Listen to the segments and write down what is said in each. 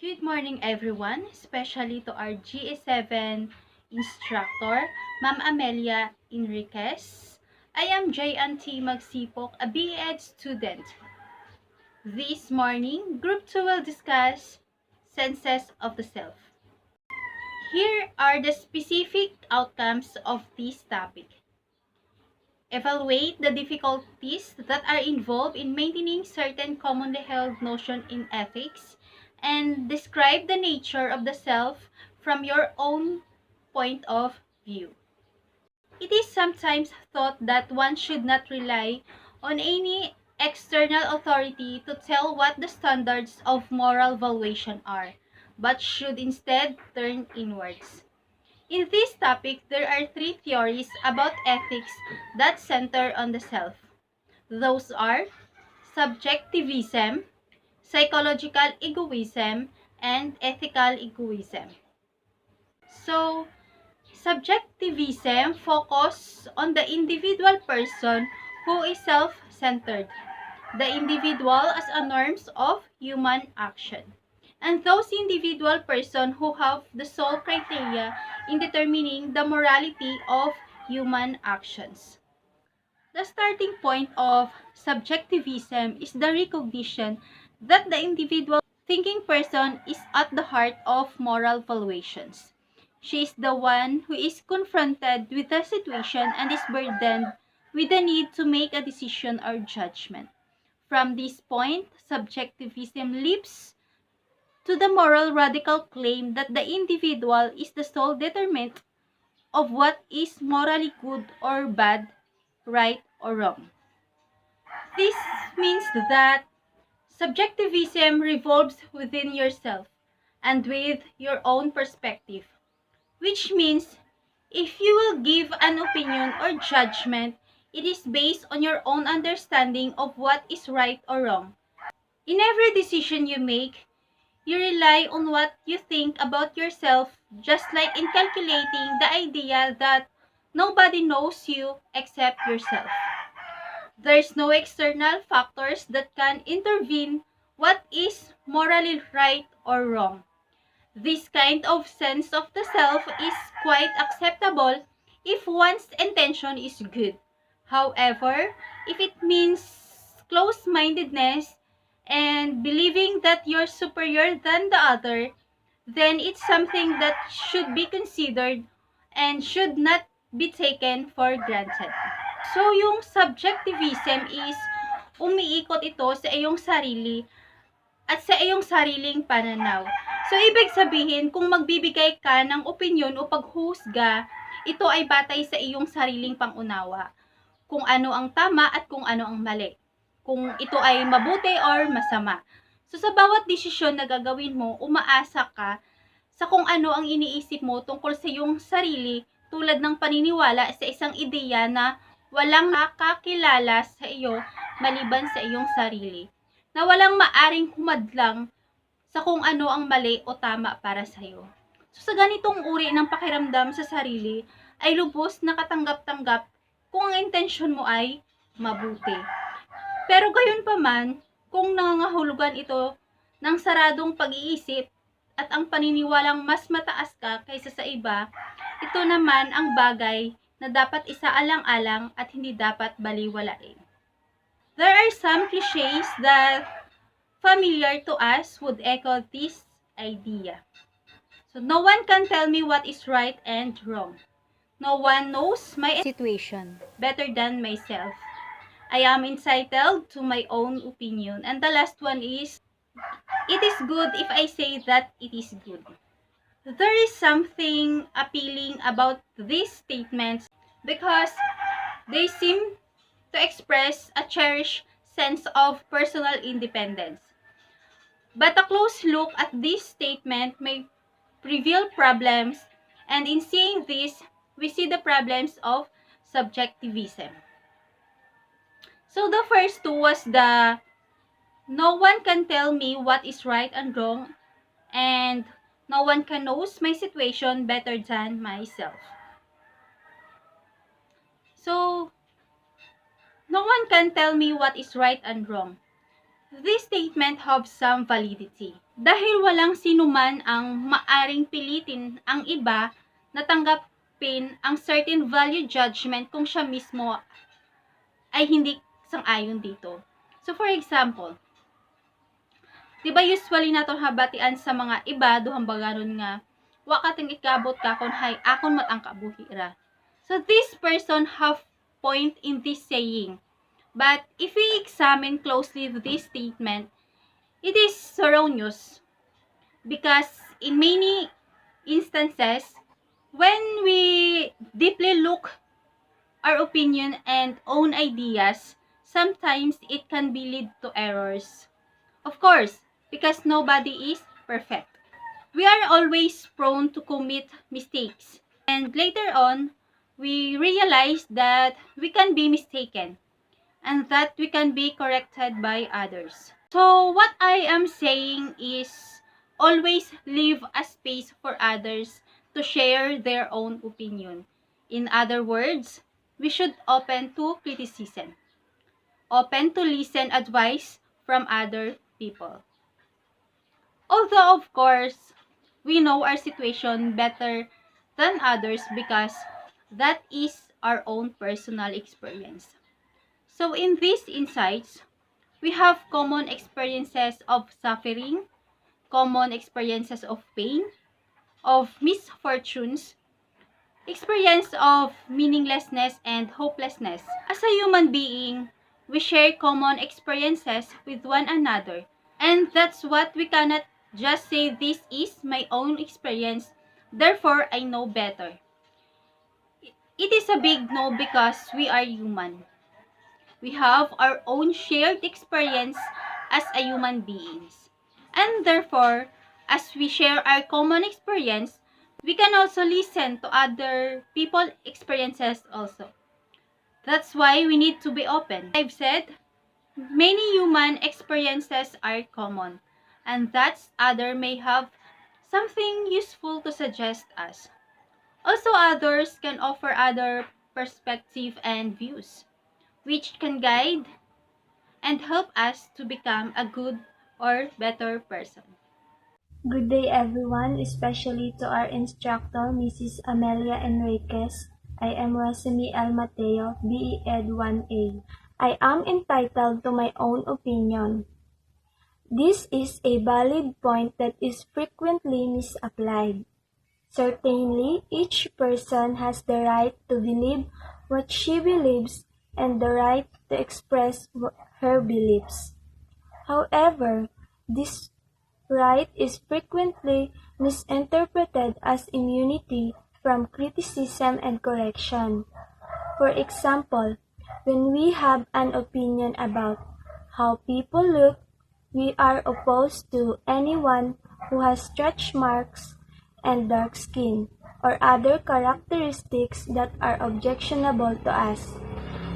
Good morning everyone, especially to our GE7 instructor, Ma'am Amelia Enriquez. I am T.Magsipoc, a BEd student. This morning, Group 2 will discuss senses of the self. Here are the specific outcomes of this topic. Evaluate the difficulties that are involved in maintaining certain commonly held notions in ethics, and describe the nature of the self from your own point of view. It is sometimes thought that one should not rely on any external authority to tell what the standards of moral valuation are, but should instead turn inwards. In this topic, there are three theories about ethics that center on the self. Those are subjectivism, psychological egoism, and ethical egoism. So, subjectivism focuses on the individual person who is self-centered, the individual as a norms of human action, and those individual person who have the sole criteria in determining the morality of human actions. The starting point of subjectivism is the recognition that the individual thinking person is at the heart of moral valuations. She is the one who is confronted with a situation and is burdened with the need to make a decision or judgment. From this point, subjectivism leaps to the moral radical claim that the individual is the sole determinant of what is morally good or bad, right or wrong. This means that subjectivism revolves within yourself and with your own perspective, which means if you will give an opinion or judgment, it is based on your own understanding of what is right or wrong. In every decision you make, you rely on what you think about yourself, just like in calculating the idea that nobody knows you except yourself. There's no external factors that can intervene what is morally right or wrong. This kind of sense of the self is quite acceptable if one's intention is good. However, if it means close-mindedness and believing that you're superior than the other, then it's something that should be considered and should not be taken for granted. So, yung subjectivism is umiikot ito sa iyong sarili at sa iyong sariling pananaw. So, ibig sabihin, kung magbibigay ka ng opinyon o paghusga, ito ay batay sa iyong sariling pangunawa. Kung ano ang tama at kung ano ang mali. Kung ito ay mabuti or masama. So, sa bawat desisyon na gagawin mo, umaasa ka sa kung ano ang iniisip mo tungkol sa iyong sarili, tulad ng paniniwala sa isang ideya na walang nakakilala sa iyo maliban sa iyong sarili, na walang maaring humadlang sa kung ano ang mali o tama para sa iyo. So, sa ganitong uri ng pakiramdam sa sarili, ay lubos na katanggap-tanggap kung ang intensyon mo ay mabuti. Pero gayon pa man, kung nangangahulugan ito ng saradong pag-iisip at ang paniniwalang mas mataas ka kaysa sa iba, ito naman ang bagay na dapat isaalang-alang at hindi dapat baliwalain. There are some cliches that familiar to us would echo this idea. So, no one can tell me what is right and wrong. No one knows my situation better than myself. I am entitled to my own opinion. And the last one is, it is good if I say that it is good. There is something appealing about these statements because they seem to express a cherished sense of personal independence. But a close look at this statement may reveal problems, and in seeing this, we see the problems of subjectivism. So the first two was the no one can tell me what is right and wrong, and no one can knows my situation better than myself. So, no one can tell me what is right and wrong. This statement have some validity dahil walang sinuman ang maaring pilitin ang iba na tanggapin ang certain value judgment kung siya mismo ay hindi sang-ayon dito. So for example, di ba usually nato habatian sa mga iba duhang baganon nga wa ka ting ikabot ka kon hay akon mat ang kabuhira. So this person have point in this saying. But if we examine closely this statement, it is erroneous because in many instances, when we deeply look our opinion and own ideas, sometimes it can be lead to errors. Of course, because nobody is perfect. We are always prone to commit mistakes. And later on, we realize that we can be mistaken and that we can be corrected by others. So what I am saying is always leave a space for others to share their own opinion. In other words, we should open to criticism, open to listen advice from other people. Although of course, we know our situation better than others because that is our own personal experience. So in these insights, we have common experiences of suffering, common experiences of pain, of misfortunes, experience of meaninglessness and hopelessness. As a human being, we share common experiences with one another. And that's what we cannot just say this is my own experience, therefore I know better. It is a big no because we are human. We have our own shared experience as a human beings. And therefore, as we share our common experience, we can also listen to other people's experiences also. That's why we need to be open. I've said, many human experiences are common, and that other may have something useful to suggest us. Also, others can offer other perspective and views, which can guide and help us to become a good or better person. Good day everyone, especially to our instructor, Mrs. Amelia Enriquez. I am Rosemy L. Mateo, BE Ed 1A. I am entitled to my own opinion. This is a valid point that is frequently misapplied. Certainly, each person has the right to believe what she believes and the right to express her beliefs. However, this right is frequently misinterpreted as immunity from criticism and correction. For example, when we have an opinion about how people look, we are opposed to anyone who has stretch marks and dark skin or other characteristics that are objectionable to us.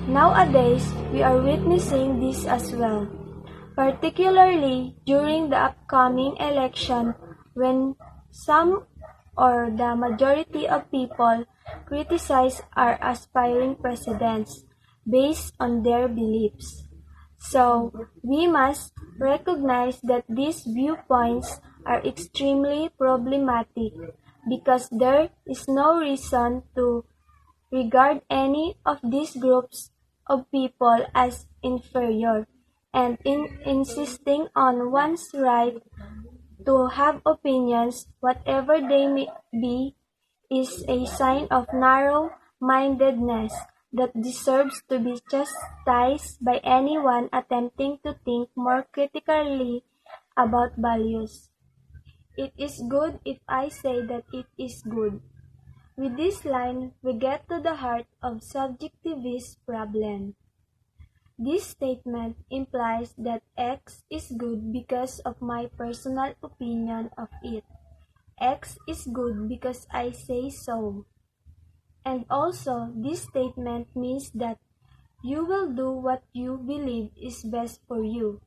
Nowadays, we are witnessing this as well, particularly during the upcoming election when some or the majority of people criticize our aspiring presidents based on their beliefs. So, we must recognize that these viewpoints are extremely problematic because there is no reason to regard any of these groups of people as inferior, and in insisting on one's right to have opinions, whatever they may be, is a sign of narrow-mindedness that deserves to be chastised by anyone attempting to think more critically about values. It is good if I say that it is good. With this line, we get to the heart of subjectivist problem. This statement implies that X is good because of my personal opinion of it. X is good because I say so. And also, this statement means that you will do what you believe is best for you,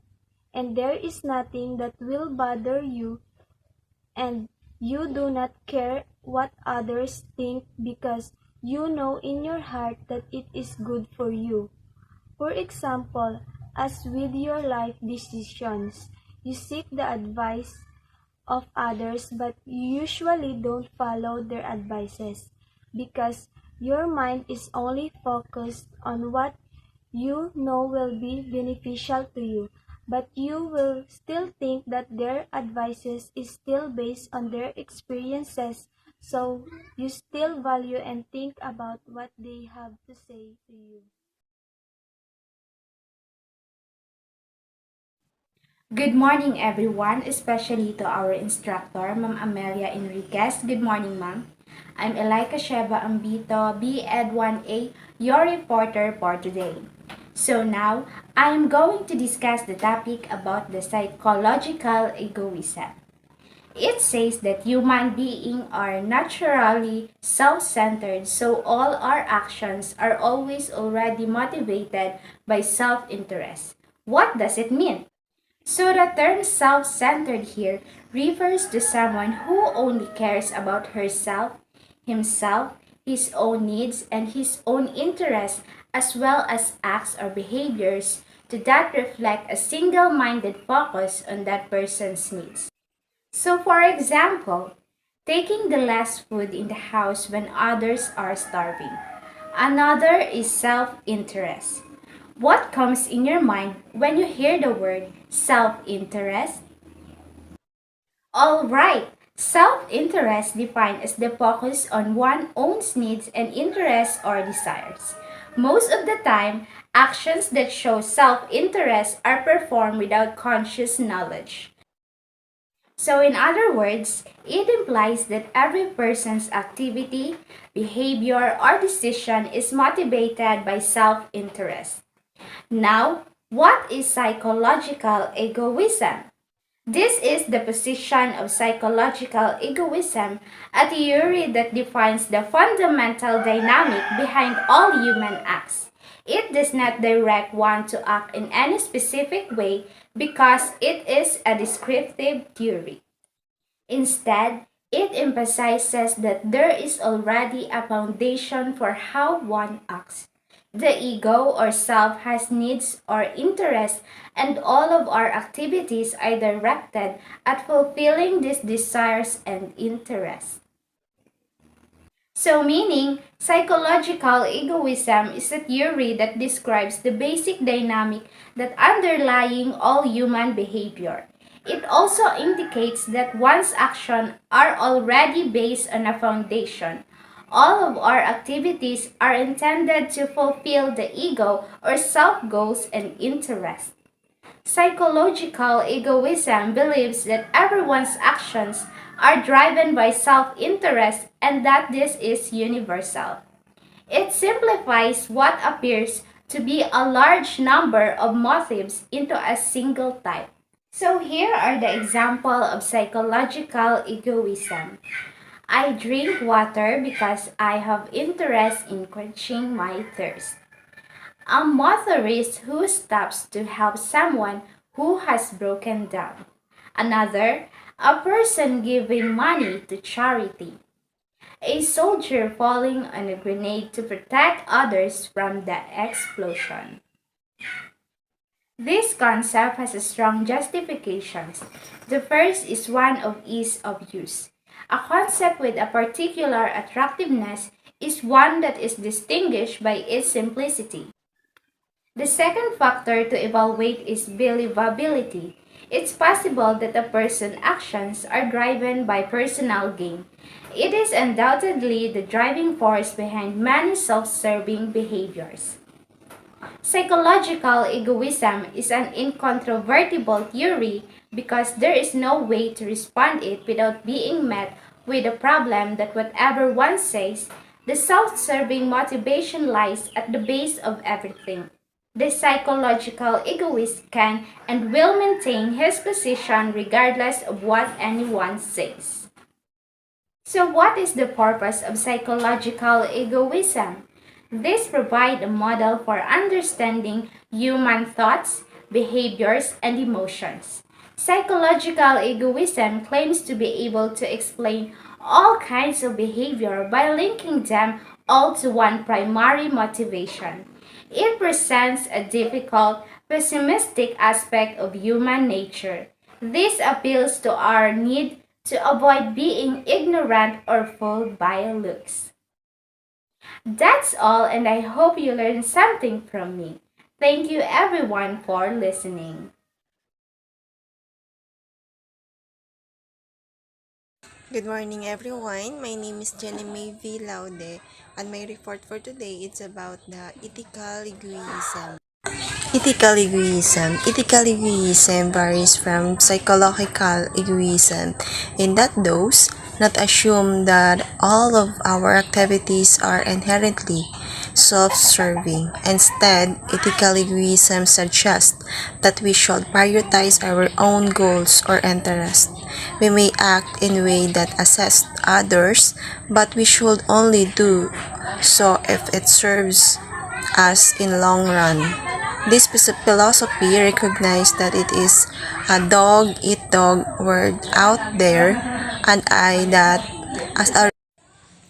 and there is nothing that will bother you, and you do not care what others think because you know in your heart that it is good for you. For example, As with your life decisions, you seek the advice of others but you usually don't follow their advices because your mind is only focused on what you know will be beneficial to you, but you will still think that their advices is still based on their experiences, so you still value and think about what they have to say to you. Good morning, everyone, especially to our instructor, Ma'am Amelia Enriquez. Good morning, Ma'am. I'm Elika Sheba Ambito, B.Ed 1A, your reporter for today. So now, I am going to discuss the topic about the psychological egoism. It says that human beings are naturally self-centered, so all our actions are always already motivated by self-interest. What does it mean? So the term self-centered here refers to someone who only cares about herself, himself, his own needs, and his own interests, as well as acts or behaviors that reflect a single-minded focus on that person's needs. So for example, taking the last food in the house when others are starving. Another is self-interest. What comes in your mind when you hear the word self-interest? All right, self-interest defined as the focus on one's own needs and interests or desires. Most of the time, actions that show self-interest are performed without conscious knowledge. So in other words, it implies that every person's activity, behavior, or decision is motivated by self-interest. Now, what is psychological egoism? This is the position of psychological egoism, a theory that defines the fundamental dynamic behind all human acts. It does not direct one to act in any specific way because it is a descriptive theory. Instead, it emphasizes that there is already a foundation for how one acts. The ego or self has needs or interests, and all of our activities are directed at fulfilling these desires and interests. So meaning, psychological egoism is a theory that describes the basic dynamic that underlying all human behavior. It also indicates that one's actions are already based on a foundation. All of our activities are intended to fulfill the ego or self goals and interests. Psychological egoism believes that everyone's actions are driven by self-interest and that this is universal. It simplifies what appears to be a large number of motives into a single type. So here are the example of psychological egoism. I drink water because I have interest in quenching my thirst. A motorist who stops to help someone who has broken down. Another, a person giving money to charity. A soldier falling on a grenade to protect others from the explosion. This concept has a strong justifications. The first is one of ease of use. A concept with a particular attractiveness is one that is distinguished by its simplicity. The second factor to evaluate is believability. It's possible that a person's actions are driven by personal gain. It is undoubtedly the driving force behind many self-serving behaviors. Psychological egoism is an incontrovertible theory because there is no way to respond it without being met with the problem that whatever one says, the self-serving motivation lies at the base of everything. The psychological egoist can and will maintain his position regardless of what anyone says. So what is the purpose of psychological egoism? This provides a model for understanding human thoughts, behaviors, and emotions. Psychological egoism claims to be able to explain all kinds of behavior by linking them all to one primary motivation. It presents a difficult pessimistic aspect of human nature. This appeals to our need to avoid being ignorant or fooled by looks. That's all, and I hope you learned something from me. Thank you everyone for listening. Good morning, everyone. My name is Jenny V. Laude, and my report for today is about the ethical egoism. Ethical egoism varies from psychological egoism in that those not assume that all of our activities are inherently self-serving. Instead, ethical egoism suggests that we should prioritize our own goals or interests. We may act in a way that assists others, but we should only do so if it serves us in long run. This philosophy recognizes that it is a dog-eat-dog world out there, and that as a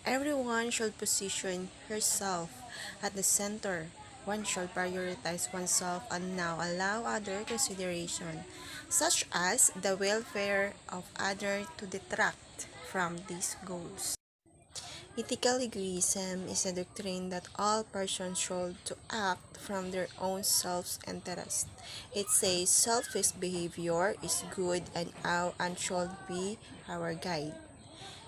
everyone should position herself at the center. One should prioritize oneself and now allow other consideration, such as the welfare of others, to detract from these goals. Ethical egoism is a doctrine that all persons should to act from their own self-interest. It says selfish behavior is good and should be our guide.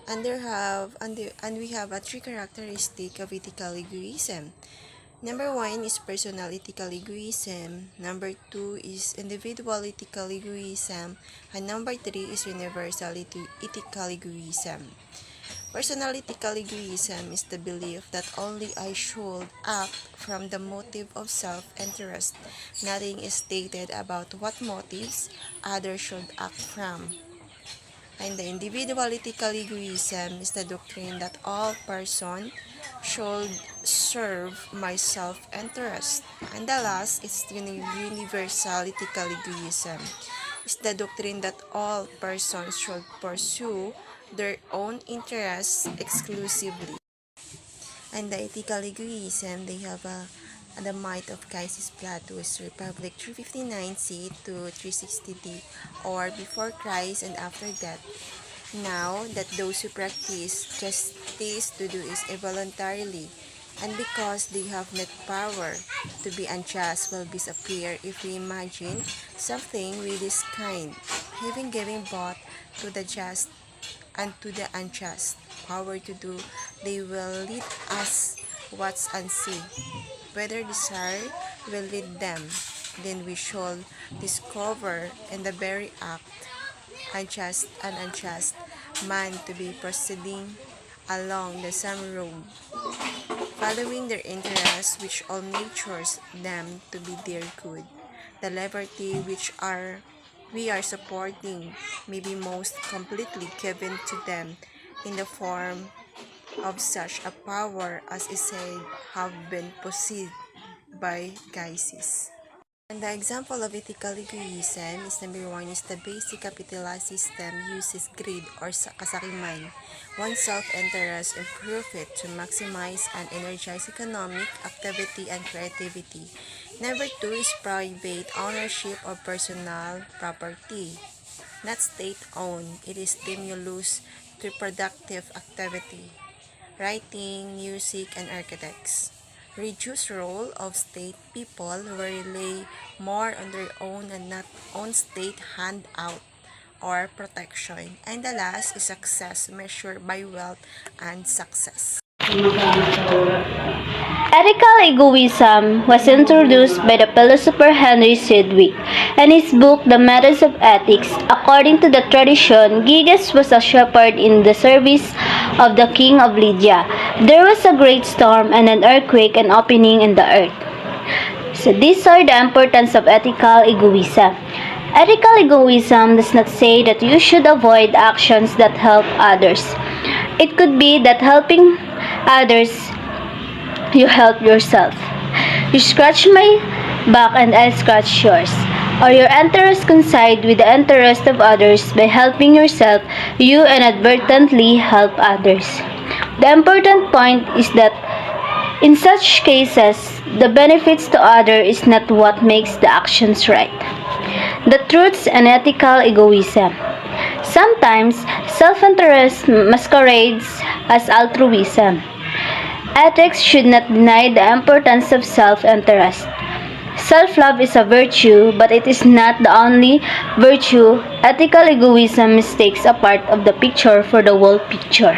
And we have a three characteristic of ethical egoism. Number one is personal ethical egoism. Number two is individual ethical egoism. And number three is universal ethical egoism. Personal ethical egoism is the belief that only I should act from the motive of self-interest. Nothing is stated about what motives others should act from. And the individual ethical egoism is the doctrine that all persons should serve my self-interest. And the last is universal ethical egoism. It's the doctrine that all persons should pursue their own interests exclusively. And the ethical egoism, they have the might of Caesius Platus, Republic 359c to 360d, or before Christ and after death. Now that those who practice justice to do is voluntarily, and because they have not power to be unjust will disappear if we imagine something with this kind, having given both to the just and to the unjust power to do, they will lead us what's unseen. Whether desire will lead them, then we shall discover in the very act unjust and unjust man to be proceeding along the same road, following their interests which all natures them to be their good. The liberty which we are supporting may be most completely given to them in the form of such a power as is said have been possessed by Caesius. And the example of ethical egoism is number one is the basic capitalist system uses greed or kasakiman, one's self-interest and profit to maximize and energize economic activity and creativity. Number two is private ownership of personal property, not state-owned. It is stimulus to productive activity, writing, music, and architects. Reduced role of state people who rely more on their own and not on state handout or protection. And the last is success measured by wealth and success. Ethical egoism was introduced by the philosopher Henry Sidgwick in his book The Methods of Ethics. According to the tradition, Gyges was a shepherd in the service of the king of Lydia. There was a great storm and an earthquake and opening in the earth. So these are the importance of ethical egoism. Ethical egoism does not say that you should avoid actions that help others. It could be that helping others, you help yourself. You scratch my back and I'll scratch yours. Or your interests coincide with the interest of others. By helping yourself, you inadvertently help others. The important point is that In such cases, the benefits to others is not what makes the actions right. The truths and ethical egoism. Sometimes, self-interest masquerades as altruism. Ethics should not deny the importance of self-interest. Self-love is a virtue, but it is not the only virtue. Ethical egoism mistakes a part of the picture for the whole picture.